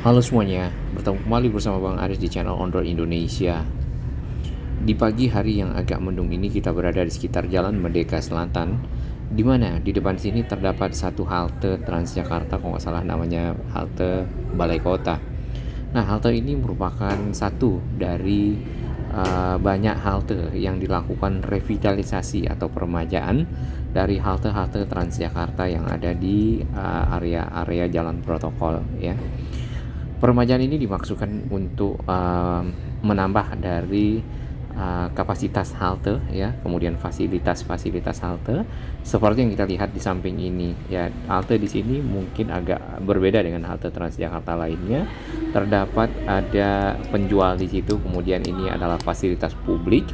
Halo semuanya, bertemu kembali bersama Bang Aris di channel Ondor Indonesia. Di pagi hari yang agak mendung ini kita berada di sekitar Jalan Merdeka Selatan, di mana di depan sini terdapat satu halte Transjakarta, kalau nggak salah namanya halte Balai Kota. Nah, halte ini merupakan satu dari banyak halte yang dilakukan revitalisasi atau peremajaan dari halte-halte Transjakarta yang ada di area-area jalan protokol ya. Peremajaan ini dimaksudkan untuk menambah dari kapasitas halte ya, kemudian fasilitas-fasilitas halte seperti yang kita lihat di samping ini ya. Halte di sini mungkin agak berbeda dengan halte Transjakarta lainnya. Terdapat ada penjual di situ, kemudian ini adalah fasilitas publik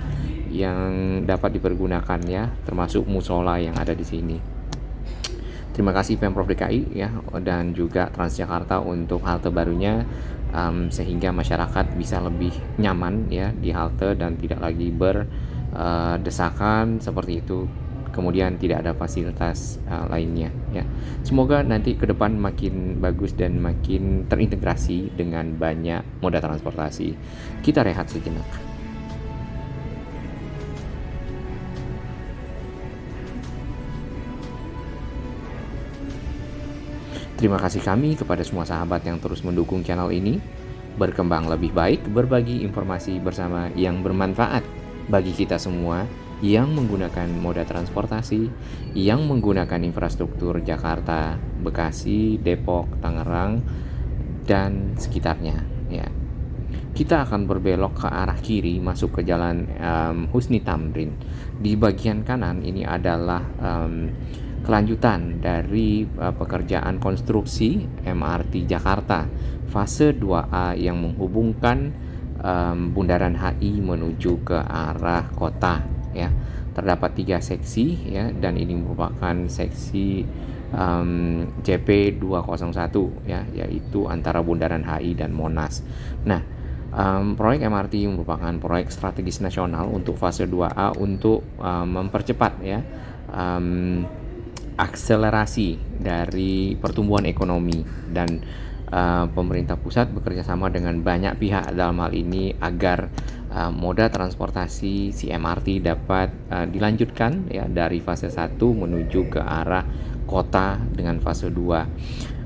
yang dapat dipergunakan ya, termasuk musola yang ada di sini. Terima kasih Pemprov DKI ya dan juga Transjakarta untuk halte barunya, sehingga masyarakat bisa lebih nyaman ya di halte dan tidak lagi berdesakan seperti itu. Kemudian tidak ada fasilitas lainnya ya. Semoga nanti ke depan makin bagus dan makin terintegrasi dengan banyak moda transportasi. Kita rehat sejenak. Terima kasih kami kepada semua sahabat yang terus mendukung channel ini berkembang lebih baik, berbagi informasi bersama yang bermanfaat bagi kita semua yang menggunakan moda transportasi, yang menggunakan infrastruktur Jakarta, Bekasi, Depok, Tangerang, dan sekitarnya ya. Kita akan berbelok ke arah kiri masuk ke jalan Husni Tamrin. Di bagian kanan ini adalah kelanjutan dari pekerjaan konstruksi MRT Jakarta fase 2A yang menghubungkan Bundaran HI menuju ke arah kota ya. Terdapat 3 seksi ya, dan ini merupakan seksi JP 201 ya, yaitu antara Bundaran HI dan Monas. Nah, proyek MRT merupakan proyek strategis nasional untuk fase 2A untuk mempercepat ya akselerasi dari pertumbuhan ekonomi, dan pemerintah pusat bekerja sama dengan banyak pihak dalam hal ini agar moda transportasi si MRT dapat dilanjutkan ya dari fase 1 menuju ke arah kota dengan fase 2.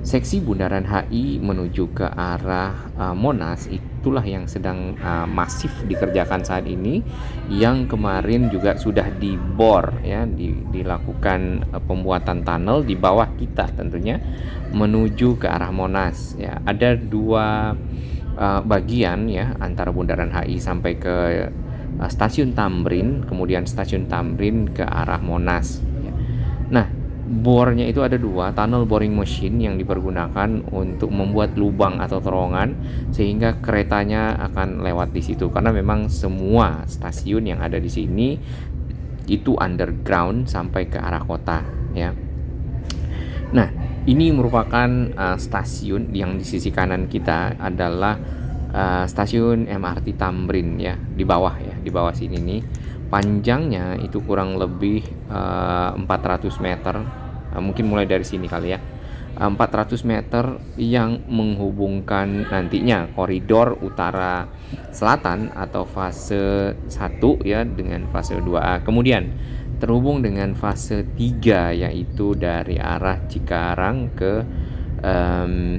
Seksi Bundaran HI menuju ke arah Monas itulah yang sedang masif dikerjakan saat ini, yang kemarin juga sudah dibor ya, dilakukan pembuatan tunnel di bawah kita tentunya menuju ke arah Monas ya. Ada 2 bagian ya antara Bundaran HI sampai ke stasiun Tamrin, kemudian stasiun Tamrin ke arah Monas ya. Nah, bornya itu ada 2 tunnel boring machine yang dipergunakan untuk membuat lubang atau terowongan sehingga keretanya akan lewat di situ, karena memang semua stasiun yang ada di sini itu underground sampai ke arah kota ya. Nah, ini merupakan stasiun yang di sisi kanan kita adalah stasiun MRT Tamrin ya, di bawah ya, di bawah sini nih. Panjangnya itu kurang lebih 400 meter, mungkin mulai dari sini kali ya, 400 meter yang menghubungkan nantinya koridor utara selatan atau fase 1 ya dengan fase 2A. Kemudian terhubung dengan fase 3 yaitu dari arah Cikarang ke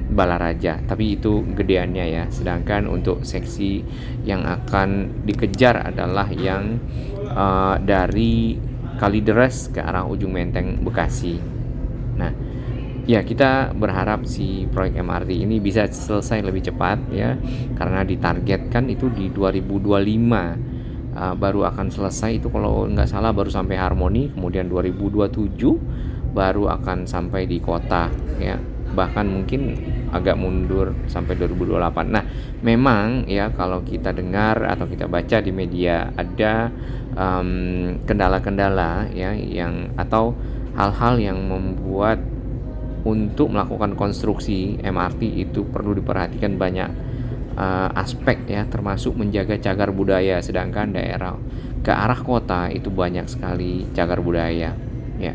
Balaraja, tapi itu gedeannya ya. Sedangkan untuk seksi yang akan dikejar adalah yang dari Kalideres ke arah Ujung Menteng Bekasi. Nah, ya kita berharap si proyek MRT ini bisa selesai lebih cepat ya, karena ditargetkan itu di 2025 baru akan selesai. Itu kalau nggak salah baru sampai Harmoni, kemudian 2027 baru akan sampai di kota ya, bahkan mungkin agak mundur sampai 2028. Nah, memang ya kalau kita dengar atau kita baca di media ada kendala-kendala ya yang atau hal-hal yang membuat untuk melakukan konstruksi MRT itu perlu diperhatikan banyak aspek ya, termasuk menjaga cagar budaya, sedangkan daerah ke arah kota itu banyak sekali cagar budaya ya.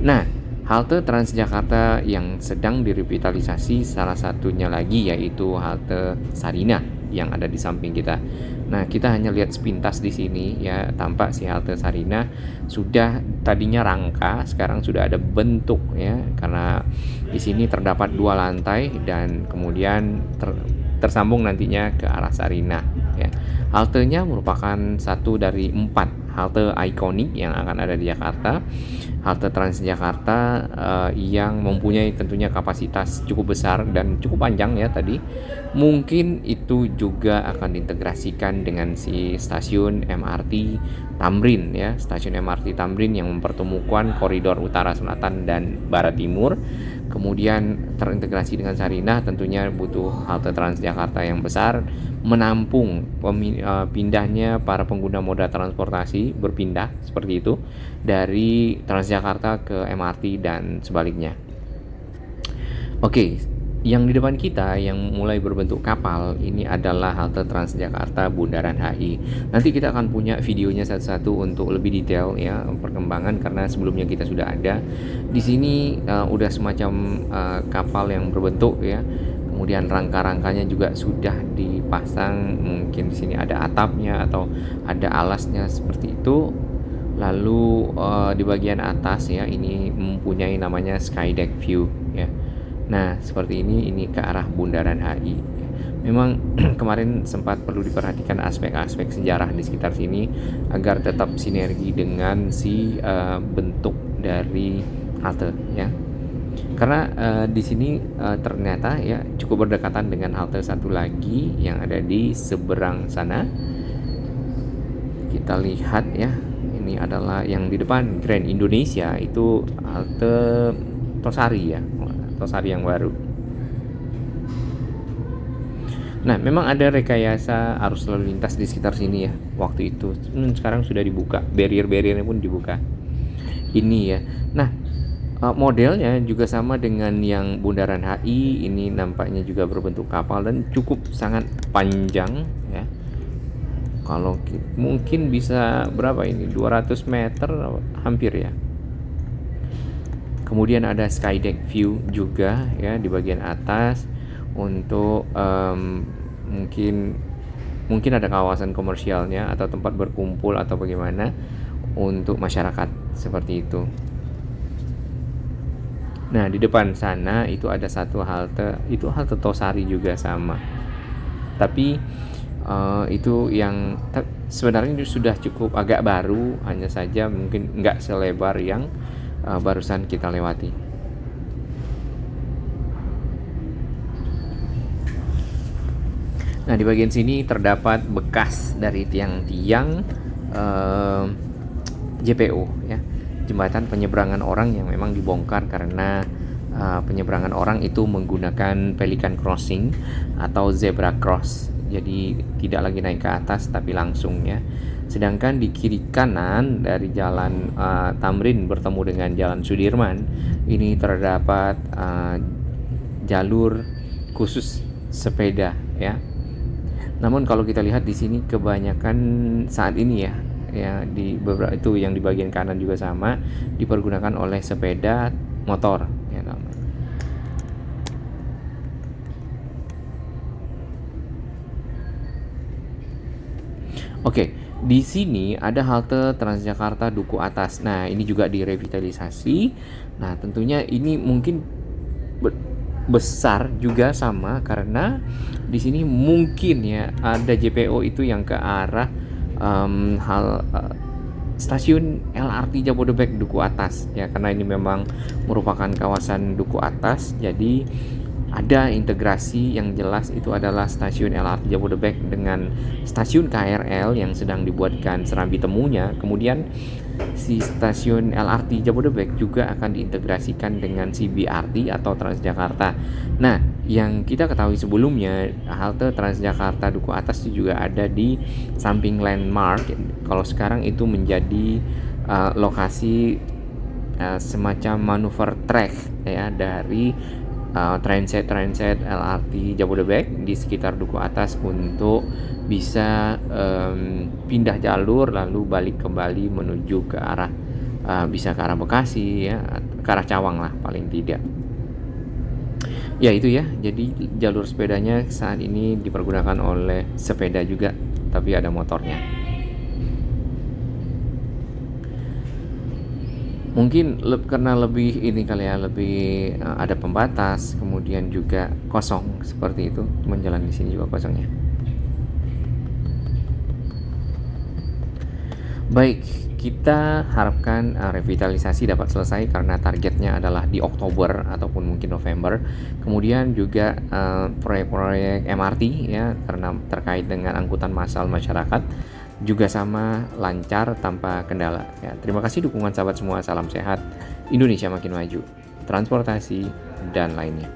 Nah, Halte Transjakarta yang sedang direvitalisasi salah satunya lagi yaitu halte Sarinah yang ada di samping kita. Nah, kita hanya lihat sepintas di sini ya, tampak si halte Sarinah sudah tadinya rangka, sekarang sudah ada bentuk ya, karena di sini terdapat 2 lantai dan kemudian tersambung nantinya ke arah Sarinah ya. Haltenya merupakan satu dari 4 halte ikonik yang akan ada di Jakarta. Halte Transjakarta yang mempunyai tentunya kapasitas cukup besar dan cukup panjang ya tadi. Mungkin itu juga akan diintegrasikan dengan si stasiun MRT Tamrin ya, stasiun MRT Tamrin yang mempertemukan koridor utara, selatan dan barat timur. Kemudian terintegrasi dengan Sarinah, tentunya butuh halte Transjakarta yang besar menampung pindahnya para pengguna moda transportasi, berpindah seperti itu dari Transjakarta ke MRT dan sebaliknya. Oke, yang di depan kita yang mulai berbentuk kapal ini adalah halte Transjakarta Bundaran HI. Nanti kita akan punya videonya satu-satu untuk lebih detail ya perkembangan, karena sebelumnya kita sudah ada. Di sini udah semacam kapal yang berbentuk ya. Kemudian rangka-rangkanya juga sudah dipasang, mungkin di sini ada atapnya atau ada alasnya seperti itu. Lalu di bagian atas ya ini mempunyai namanya skydeck view ya. Nah, seperti ini ke arah Bundaran HI. Memang kemarin sempat perlu diperhatikan aspek-aspek sejarah di sekitar sini agar tetap sinergi dengan si bentuk dari halte ya. Karena di sini ternyata ya cukup berdekatan dengan halte satu lagi yang ada di seberang sana. Kita lihat ya, ini adalah yang di depan Grand Indonesia, itu halte Tosari ya, Tosari yang baru. Nah, memang ada rekayasa arus lalu lintas di sekitar sini ya waktu itu. Sekarang sudah dibuka, barrier-barriernya pun dibuka. Ini ya. Nah, modelnya juga sama dengan yang Bundaran HI, ini nampaknya juga berbentuk kapal dan cukup sangat panjang ya. Kalau mungkin bisa berapa ini, 200 meter hampir ya. Kemudian ada skydeck view juga ya di bagian atas untuk mungkin ada kawasan komersialnya atau tempat berkumpul atau bagaimana untuk masyarakat seperti itu. Nah, di depan sana itu ada satu halte, itu halte Tosari juga sama. Tapi itu yang sebenarnya sudah cukup agak baru, hanya saja mungkin nggak selebar yang barusan kita lewati. Nah, di bagian sini terdapat bekas dari tiang-tiang JPO ya, jembatan penyeberangan orang yang memang dibongkar karena penyeberangan orang itu menggunakan pelican crossing atau zebra cross. Jadi tidak lagi naik ke atas tapi langsung ya. Sedangkan di kiri kanan dari jalan Tamrin bertemu dengan jalan Sudirman, ini terdapat jalur khusus sepeda ya. Namun kalau kita lihat di sini kebanyakan saat ini ya di beberapa itu yang di bagian kanan juga sama dipergunakan oleh sepeda motor ya. Oke, di sini ada halte Transjakarta Duku Atas. Nah, ini juga direvitalisasi. Nah, tentunya ini mungkin besar juga sama karena di sini mungkin ya ada JPO itu yang ke arah stasiun LRT Jabodebek Duku Atas ya, karena ini memang merupakan kawasan Duku Atas. Jadi ada integrasi yang jelas, itu adalah stasiun LRT Jabodebek dengan stasiun KRL yang sedang dibuatkan serambi temunya. Kemudian si stasiun LRT Jabodebek juga akan diintegrasikan dengan si BRT atau Transjakarta. Nah, yang kita ketahui sebelumnya halte Transjakarta Duku Atas itu juga ada di samping landmark. Kalau sekarang itu menjadi lokasi semacam manuver track ya dari transit LRT Jabodebek di sekitar Duku Atas untuk bisa pindah jalur lalu balik kembali menuju ke arah bisa ke arah Bekasi ya, ke arah Cawang lah paling tidak. Ya itu ya, jadi jalur sepedanya saat ini dipergunakan oleh sepeda juga, tapi ada motornya. Mungkin karena lebih ini kali ya, lebih ada pembatas, kemudian juga kosong seperti itu. Cuman jalan di sini juga kosongnya. Baik, kita harapkan revitalisasi dapat selesai karena targetnya adalah di Oktober ataupun mungkin November. Kemudian juga proyek-proyek MRT ya, karena terkait dengan angkutan massal masyarakat juga sama lancar tanpa kendala. Ya, terima kasih dukungan sahabat semua. Salam sehat, Indonesia makin maju, transportasi dan lainnya.